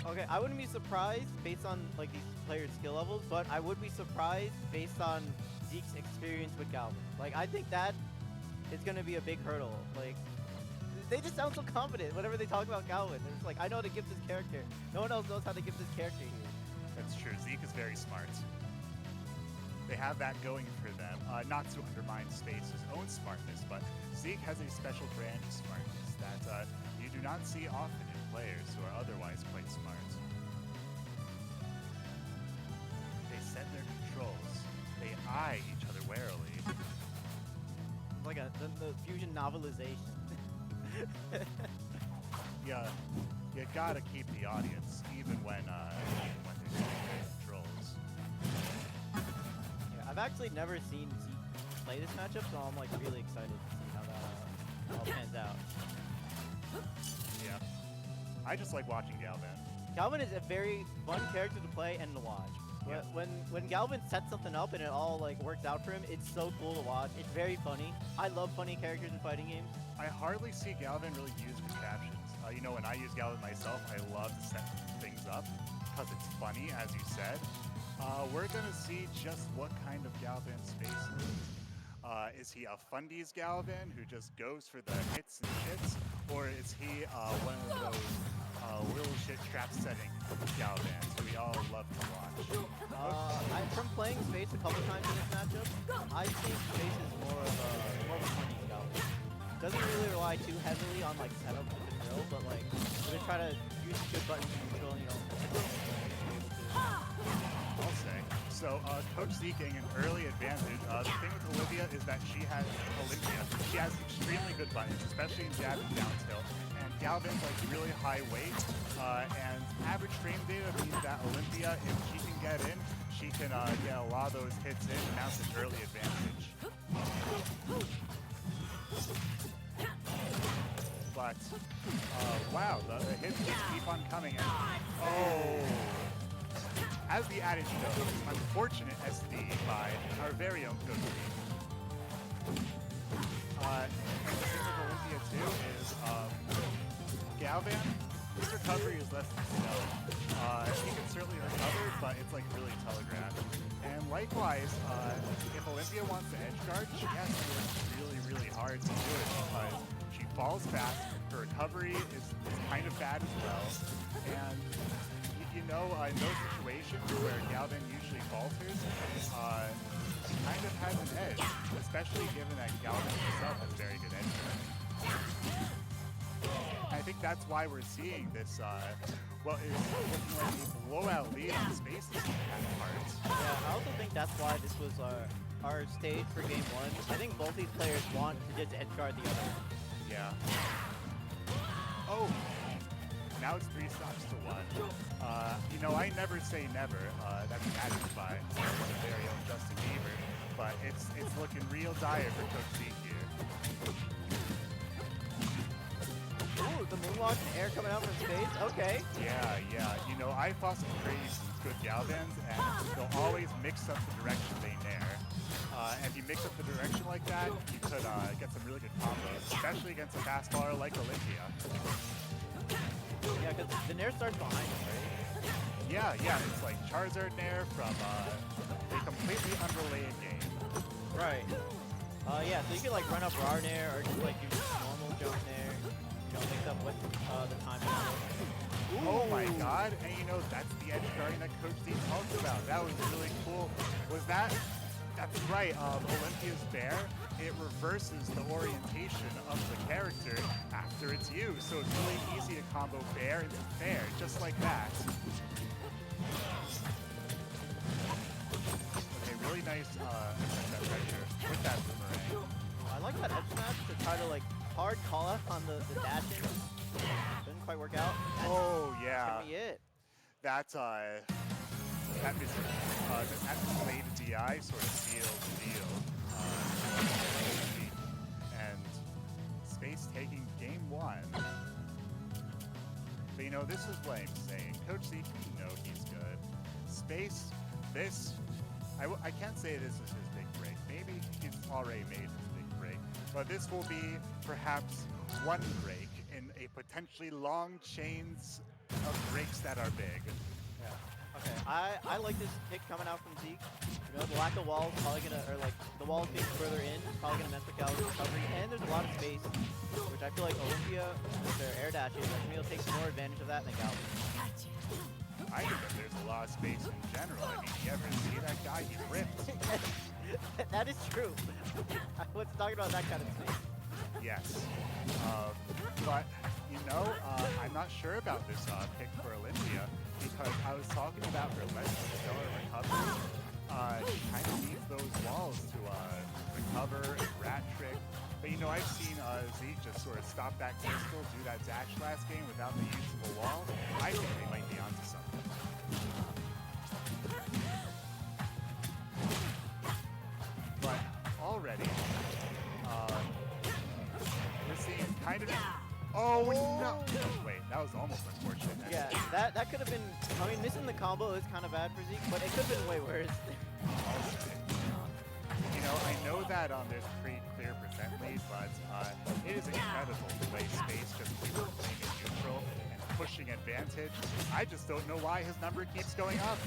Okay, I wouldn't be surprised based on like these players' skill levels, but I would be surprised based on Zeke's experience with Galvan. Like, I think that is going to be a big hurdle. Like, they just sound so confident whenever they talk about Galvan. They're just like, I know how to gift this character. No one else knows how to gift this character here. That's true. Zeke is very smart. They have that going for them. Not to undermine Space's own smartness, but Zeke has a special brand of smartness that you do not see often in players who are otherwise quite smart. They set their controls. They eye each other warily. It's like the Fusion novelization. Yeah, you gotta keep the audience, even when they're setting their controls. Yeah, I've actually never seen Zeke play this matchup, so I'm like really excited to see how that all pans out. Yeah. I just like watching Galvan. Galvan is a very fun character to play and to watch. Yeah. When Galvan sets something up and it all like works out for him, it's so cool to watch. It's very funny. I love funny characters in fighting games. I hardly see Galvan really used for captions. You know, when I use Galvan myself, I love to set things up because it's funny, as you said. We're going to see just what kind of Galvan Space is he a fundies Galvan who just goes for the hits and shits? Or is he one of those little shit trap setting Galvans who we all love to watch? From playing Space a couple times in this matchup, I think Space is more of a funny Galvan. Doesn't really rely too heavily on like setup with the drill, but like we're try to use good buttons to control, you know. I'll say. So Coach Zeke getting an early advantage. The thing with Olympia is that she has extremely good buttons, especially in jab and down tilt. And Galvan's like really high weight, and average frame data means that Olympia, if she can get in, she can get a lot of those hits in, and that's an early advantage. But, wow, the hits just keep on coming in. Oh! As the adage goes, unfortunate SD by our very own Coach Zeke. And the thing with Olympia too is, Galvan, his recovery is less than stellar. He can certainly recover, but it's like really telegraphed. And likewise, if Olympia wants to edge guard, she has to work really, really hard to do it because she falls fast, her recovery is kind of bad as well, and you know, in those situations where Galvan usually falters, she kind of has an edge, especially given that Galvan herself has very good edge guard. I think that's why we're seeing this, well, it's looking like a blowout lead on Space's part. Yeah, I also think that's why this was our stage for game one. I think both these players want to just edge guard the other. Yeah. Oh! Now it's 3 stocks to 1. You know, I never say never. That's added by one of very own Justin Bieber. But it's looking real dire for Coach Zeke here. Ooh, the moonwalk and air coming out from Space. Okay. Yeah. You know, I fought some pretty good Galvans, and they'll always mix up the direction they nair. And if you mix up the direction like that, you could get some really good combos, especially against a fast baller like Olympia. Yeah, because the nair starts behind him, right? Yeah, it's like Charizard nair from a completely unrelated game. Right. Yeah, so you could like run up RAR nair or just like do normal jump nair, you know, mix up with the timing. Oh my god, and you know, that's the edge guarding that Coach Z talked about. That was really cool. That's right, Olympia's Bear, it reverses the orientation of the character after it's used, so it's really easy to combo Bear into Fair, just like that. Okay, really nice that pressure with that boomerang. I like that edge smash to try to like hard call up on the dashing. Didn't quite work out. Oh yeah. That's gonna be it. That delayed DI sort of sealed the deal. And Space taking game 1. But you know, this is what I'm saying. Coach Zeke, you know he's good. Space, I can't say this is his big break. Maybe he's already made his big break. But this will be perhaps one break in a potentially long chains of breaks that are big. Yeah. Okay. I like this pick coming out from Zeke. You know, the lack of walls probably gonna, or like the walls being further in, probably gonna mess with Galvan's recovery. And there's a lot of space, which I feel like Olympia with their air dashes, I think he'll take more advantage of that than Galvan. I think that there's a lot of space in general. I mean, you ever see that guy? He ripped. That is true. I was talking about that kind of space. Yes. But, you know, I'm not sure about this pick for Olympia because I was talking about her less stellar recovery. She kind of needs those walls to recover and rat trick. But, you know, I've seen Zeke just sort of stop that crystal, do that dash last game without the use of a wall. I think they might be onto something. But already, we're seeing kind of... Oh, no! Wait, that was almost unfortunate. Yeah, that could have been... I mean, missing the combo is kind of bad for Zeke, but it could have been way worse. You know, I know that there's a pretty clear percent lead, but it is incredible the way Space just keeps playing in neutral and pushing advantage. I just don't know why his number keeps going up.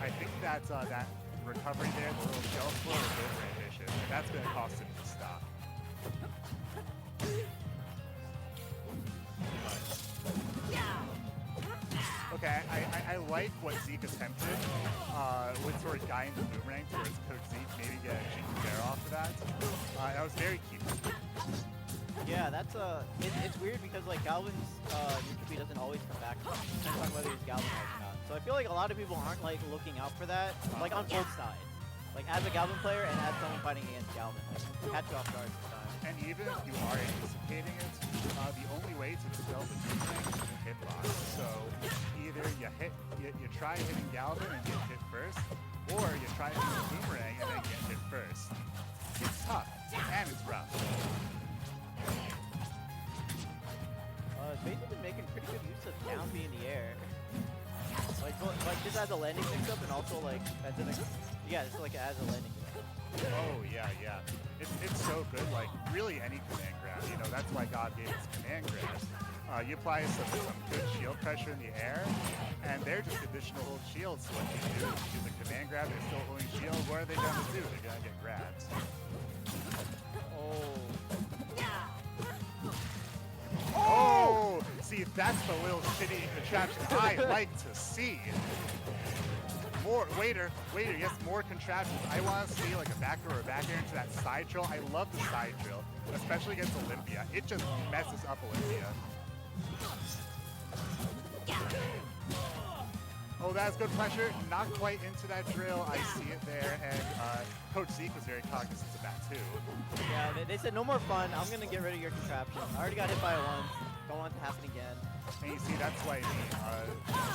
I think that that recovery there, the little shelf floor, is over-ambitious, and that's going to cost him to stop. Okay, I like what Zeke attempted with sort of guiding the boomerang towards Coach Zeke, maybe get a cheeky bear off of that. That was very key. Yeah, that's it's weird because like Galvan's neutral doesn't always come back. Depends on whether he's Galvan or not. So I feel like a lot of people aren't like looking out for that, like on both sides. Like as a Galvan player and as someone fighting against Galvan, like catch you off guard sometimes. And even if you are anticipating it, the only way to dispel the boomerang is a hitbox. So either you try hitting Galvan and get hit first, or you try hitting the boomerang and then get hit first. It's tough and it's rough. Space has been making pretty good use of down B in the air. Like just as a landing mix-up and also like as an just like as a landing mix-up. Oh yeah. It's so good, like really any command grab. You know, that's why God gave us command grabs. You apply some good shield pressure in the air, and they're just additional shields to what you do. Use a command grab, they're still holding shield. What are they gonna do? They're gonna get grabs. Oh! See, that's the little shitty contraptions I like to see. More, waiter, yes, more contraptions. I want to see like a back row or back air into that side drill. I love the side drill, especially against Olympia. It just messes up Olympia. Oh, that's good pressure. Not quite into that drill. I see it there, and Coach Zeke was very cognizant of that too. Yeah, they said no more fun. I'm gonna get rid of your contraption. I already got hit by it once. Don't want it to happen again. And you see, that's why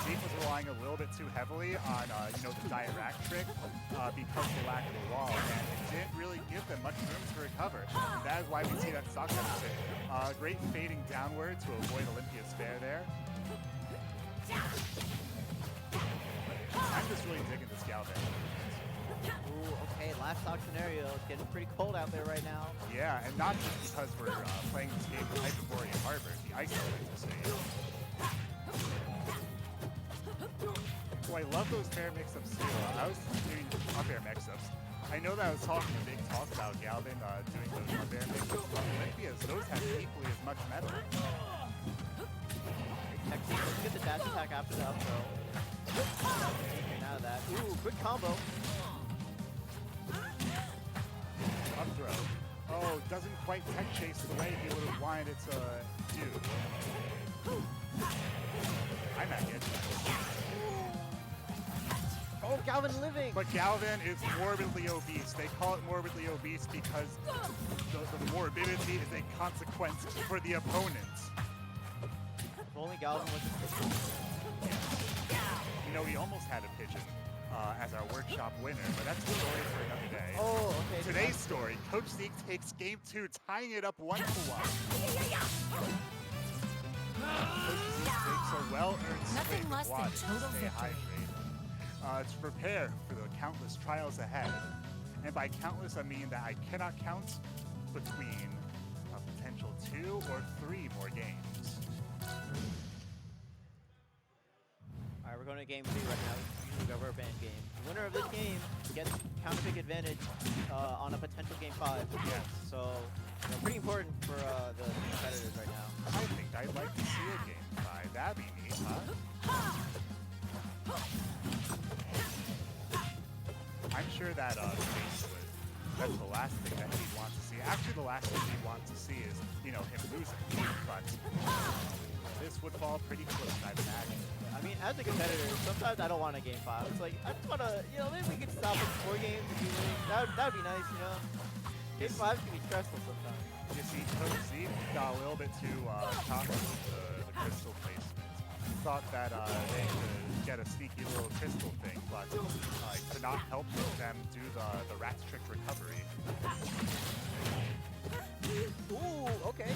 Zeke was relying a little bit too heavily on you know, the direct trick because of the lack of the wall, and it didn't really give them much room to recover. And that is why we see that stock deficit. Great fading downward to avoid Olympia's spare there. I'm just really digging this Galvan. Ooh, okay, last stock scenario. It's getting pretty cold out there right now. Yeah, and not just because we're playing this game with Hyperborea Harbor, the ice elements to say. So I love those fair mix-ups too. I was doing up-air mix-ups. I know that I was talking a big talk about Galvan doing those up-air mix-ups, but Olympia's, those have equally as much metal. Technique, let's get the dash attack after the up throw. Getting out of that. Ooh, good combo. Up throw. Oh, doesn't quite tech chase the way he would have wanted it to do. I'm not getting that. Oh, Galvan living! But Galvan is morbidly obese. They call it morbidly obese because the morbidity is a consequence for the opponent. If only Galvan was a pigeon. You know, we almost had a pigeon as our workshop winner, but that's a story for another day. Oh, okay. Today's story, Coach Zeke takes game 2, tying it up 1-1. Coach Zeke takes a well-earned swig of water to stay hydrated. To prepare for the countless trials ahead. And by countless, I mean that I cannot count between a potential 2 or 3 more games. going to game 2 right now. It's usually the rubber band game. The winner of this game gets counter pick advantage on a potential game 5. Yes. So, you know, pretty important for the competitors right now. I think I'd like to see a game 5. That'd be neat, huh? I'm sure that Space would. That's the last thing that he'd want to see. Actually, the last thing he'd want to see is, you know, him losing. But this would fall pretty close, I'd imagine. I mean, as a competitor, sometimes I don't want a game 5. It's like, I just want to, you know, maybe we could stop at 4 games if you win. That'd be nice, you know? Game 5 can be stressful sometimes. You see, Coach Zeke got a little bit too cocky with the crystal placement. Thought that they could get a sneaky little crystal thing, but could not help them do the rat's trick recovery. Ooh, okay.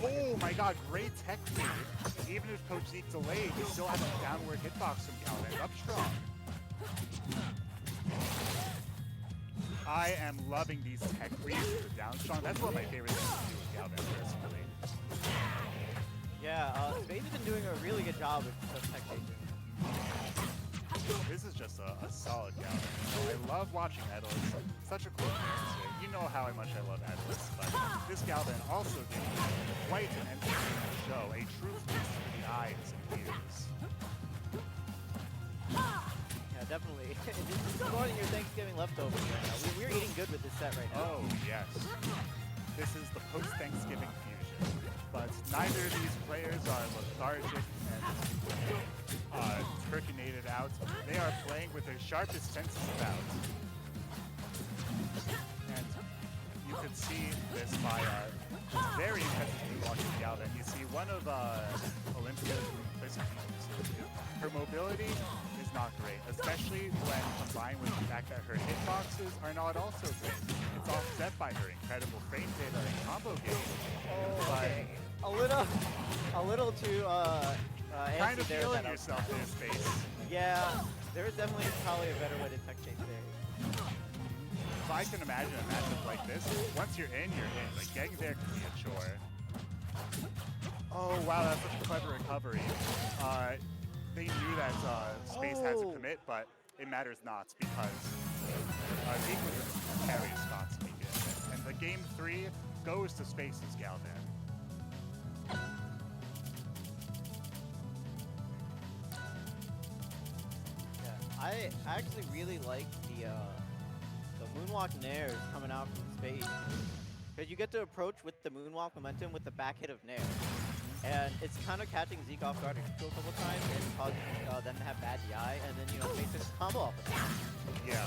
Oh my god, great tech read. Even if Coach Zeke delayed, he still has a downward hitbox from Galvan. Up strong. I am loving these tech reads with the down strong. That's one of my favorite things to do with Galvan, personally. Yeah, Space has been doing a really good job with the tech chasing. This is just a solid Galvan. I love watching Edelus. Such a cool character. You know how much I love Edelus, but this Galvan also gives me quite an entertaining show, a true feast for the eyes and ears. Yeah, definitely. This is more than your Thanksgiving leftovers right now. We're eating good with this set right now. Oh, yes. This is the post-Thanksgiving fusion. But neither of these players are lethargic and turkinated out. They are playing with their sharpest senses about. And you can see this by very impressively watching Galvan. You see one of Olympia's her mobility is not great, especially when combined with the fact that her hitboxes are not also great. It's offset by her incredible frame data and combo game. Oh, okay. A little too Kind of there feeling yourself in his face. Yeah, there's definitely probably a better way to tech chase there. So I can imagine a matchup like this. Once you're in, you're in. Like, getting there can be a chore. Oh, wow, that's such a clever recovery. They knew that Space had to commit, but it matters not because Zeke was in a precarious spot to begin with. And the game 3 goes to Space's Galvan. I actually really like the moonwalk nairs coming out from Space, because you get to approach with the moonwalk momentum with the back hit of nair, and it's kind of catching Zeke off guard a couple times and causing them to have bad DI, and then, you know, Space just combo off of that. Yeah,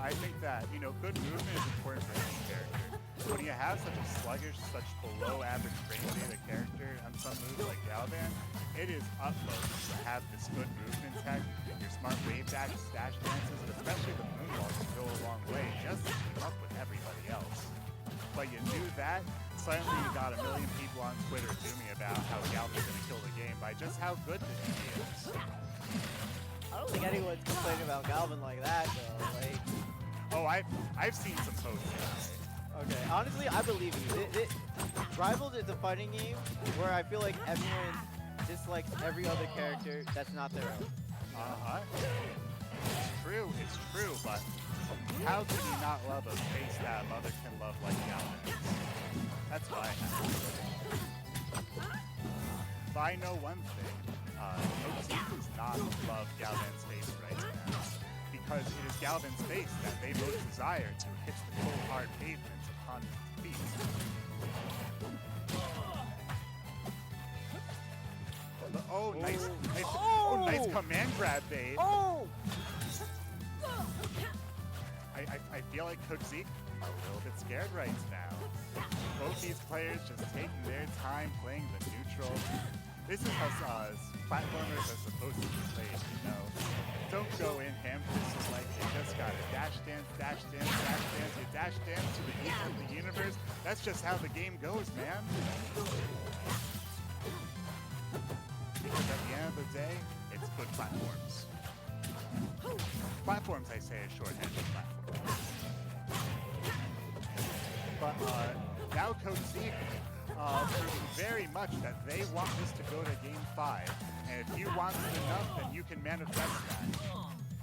I think that, you know, good movement is important for any character. When you have such a sluggish, such below average frame data character on some moves like Galvan, it is utmost to have this good movement tech, your smart wave dashes, dash dances, and especially the moonwalks go a long way just to keep up with everybody else. But you do that, suddenly you got a million people on Twitter zooming about how Galvan's gonna kill the game by just how good this is. I don't think anyone's complaining about Galvan like that, though. Like, oh, I've seen some posts. Okay, honestly, I believe you. Rivals is a fighting game where I feel like everyone dislikes every other character that's not their own. Uh-huh. It's true, but how can you not love a face that a mother can love like Galvan? That's why I have. But I know one thing. Coach Zeke does not love Galvan's face right now, because it is Galvan's face that they most desire to hit the cold hard pavements upon his feet. Oh, nice, nice command grab bait. Oh! I feel like Coach Zeke are a little bit scared right now. Both these players just taking their time playing the neutral. This is how platformers are supposed to be played, you know. Don't go in ham-fisted like you just got a dash dance, dash dance, dash dance, you dash dance to the east of the universe. That's just how the game goes, man. Because at the end of the day, it's good platforms. Platforms, I say, is shorthand for platforms. But now Coach Zeke proving very much that they want this to go to Game 5. And if you want it enough, then you can manifest that.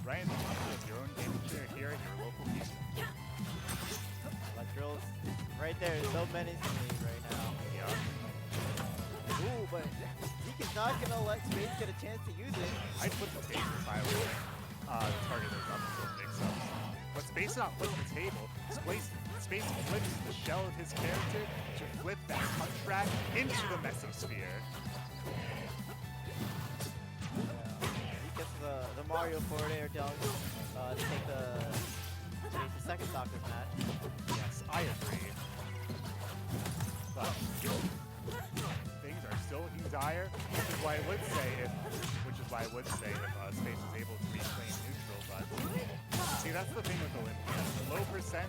Right in the middle of your own game chair here at your local music. That drill's right there, so menacingly right now. Yeah. Ooh, but Zeke is not gonna let Space get a chance to use it. I put the table, by the way. Target those up until mix-ups. But Space not flipping the table. Space flips the shell of his character to flip that punch rack into the mesosphere. He gets the Mario forward air dunk to take the second stock of this match. Yes, I agree. But things are still looking dire, which is why I would say if Space was able to reclaim neutral, but see, that's the thing with Olympia. The low percent,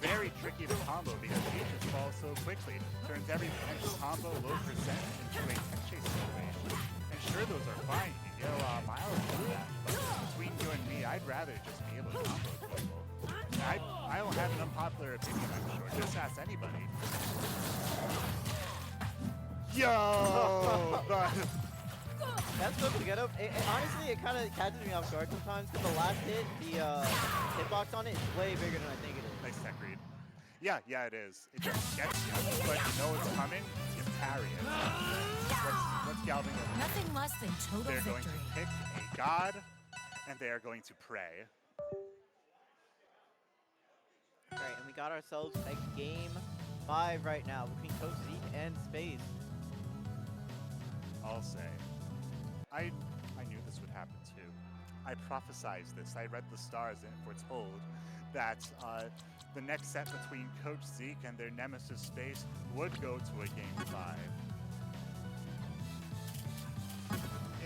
very tricky to combo because he just falls so quickly. Turns every potential combo low percent into a 10-chase situation. And sure, those are fine. You can get a lot of mileage from that. But between you and me, I'd rather just be able to combo people. I don't have an unpopular opinion, I'm sure. Just ask anybody. Yo! That's supposed to get up. Honestly, it kind of catches me off guard sometimes because the last hit, the hitbox on it is way bigger than I think it is. Nice tech read. Yeah, it is. It just gets you, but you know it's coming, you parry it. What's Galvan going to do? Nothing less than total They're victory. going to pick a god, and they are going to pray. Alright, and we got ourselves a game 5 right now between Coach Zeke and Space. I'll say, I knew this would happen too. I prophesized this. I read the stars and foretold that the next set between Coach Zeke and their nemesis Space would go to a Game 5.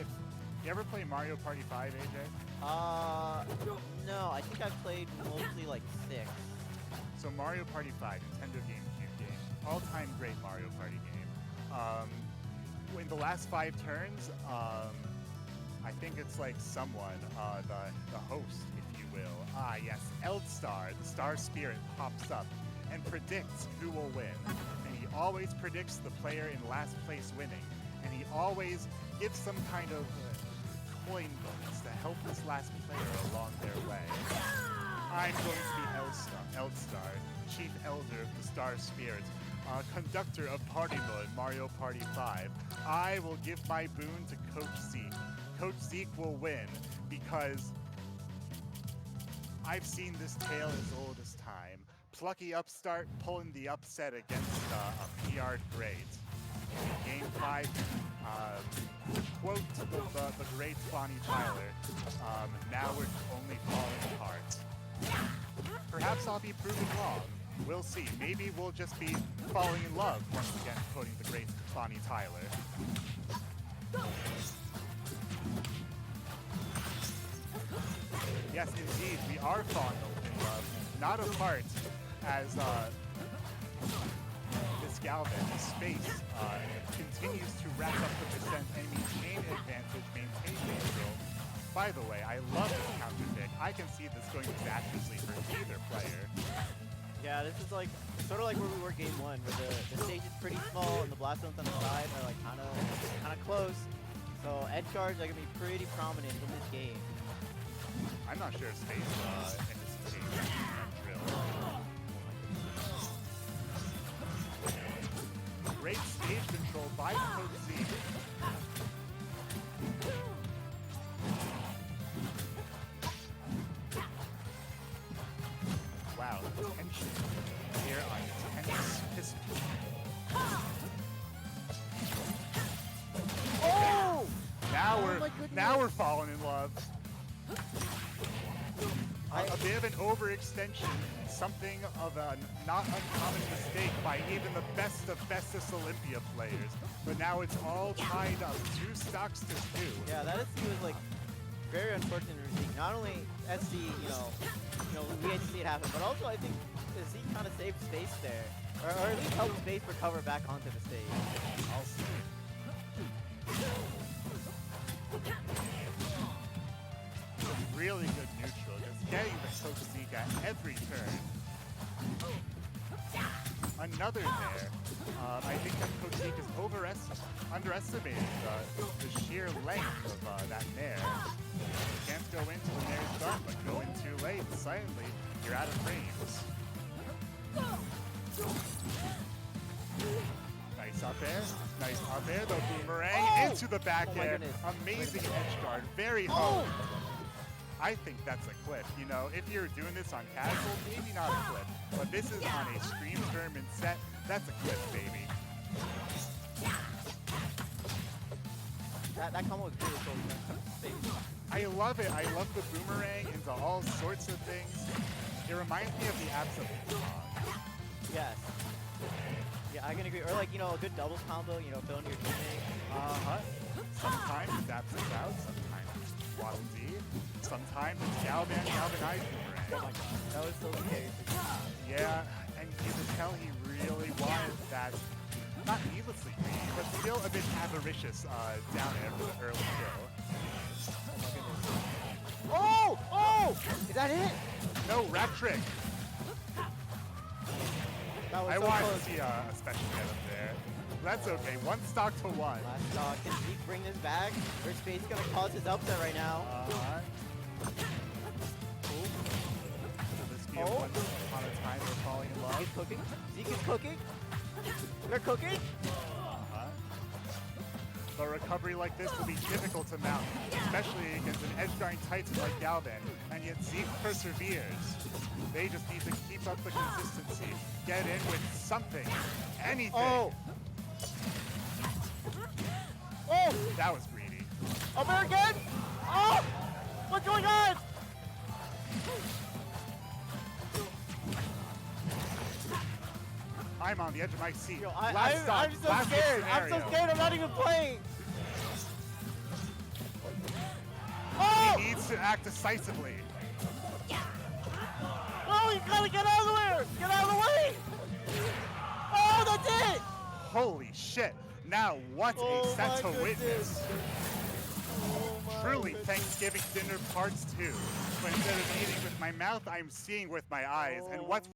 If you ever play Mario Party 5, AJ? No, I think I've played mostly like 6. So Mario Party 5, Nintendo GameCube game, all-time great Mario Party game. In the last 5 turns, I think it's like someone, the host, if you will. Yes, Eldstar, the star spirit, pops up and predicts who will win. And he always predicts the player in last place winning. And he always gives some kind of coin bonus to help this last player along their way. I'm going to be Eldstar, Chief Elder of the Star Spirit, conductor of Party Mode, Mario Party 5. I will give my boon to Coach Zeke. Coach Zeke will win because I've seen this tale as old as time. Plucky upstart pulling the upset against a PR great. Game 5, quote the great Bonnie Tyler, now we're only falling apart. Perhaps I'll be proven wrong. We'll see. Maybe we'll just be falling in love once again, quoting the great Bonnie Tyler. Yes, indeed, we are falling in love. Not apart, as this Galvan, Space, continues to rack up the percent and maintain advantage, maintain neutral. By the way, I love this counter pick. I can see this going disastrously for either player. Yeah, this is like sort of like where we were game 1, where the stage is pretty small and the blast zones on the side are like kind of close. So edge guards are gonna be pretty prominent in this game. I'm not sure if Space anticipates that drill. Great stage control by Coach Zeke. Wow, the tension here on Tennis Piston. Oh! Now we're falling in love. A bit of an overextension, something of a not uncommon mistake by even the best of bestest Olympia players. But now it's all tied up, 2 stocks to 2. Yeah, that SC was like very unfortunate for Zeke. Not only SC, you know, we hate to see it happen, but also I think Zeke kind of saved Space there, or at least helped Space recover back onto the stage. I'll see. Really good neutral, just getting the Coach Zeke at every turn. another there. I think that Coach Zeke is underestimating the sheer length of that nair. Can't go into the nair's done, but go in too late. Suddenly, you're out of frames. Nice up air. Nice up air. The boomerang into the back air. Amazing edge guard. Very hard. I think that's a clip. You know, if you're doing this on casual, maybe not a clip. But this is on a stream tournament set. That's a clip, baby. That combo was really cool. I love it. I love the boomerang into all sorts of things. It reminds me of the abs of ping-pong. Yes. Yeah, I can agree. Or like, you know, a good doubles combo, you know, filling your teammate. Sometimes it's absent out, sometimes it's Waddle D, sometimes it's Galvan, Galvanized boomerang. Oh my god, that was so scary. Yeah, and you can tell he really wanted that, not needlessly greedy, but still a bit avaricious down there for the early kill. Oh! Oh! Is that it? No, rap trick. That was I so wanted close. to see a special get up there. That's okay, 1 stock to 1. Last stock. Can Zeke bring this back? Or is Space gonna cause his upset right now? This game once upon a time we're falling in love. He's cooking. Zeke is cooking. They're cooking. But recovery like this will be difficult to mount, especially against an edge-guarding titan like Galvan, and yet Zeke perseveres. They just need to keep up the consistency, get in with something, anything. Oh! Oh! That was greedy. Up there again? Oh! What's going on? I'm on the edge of my seat. Yo, Last stop, I'm so last scared. I'm so scenario. scared. I'm not even playing. Oh! He needs to act decisively. Oh, you gotta get out of the way! Get out of the way! Oh, that's it! Holy shit. Now what a set to witness. Truly Thanksgiving dinner parts 2. But instead of eating with my mouth, I'm seeing with my eyes. And what's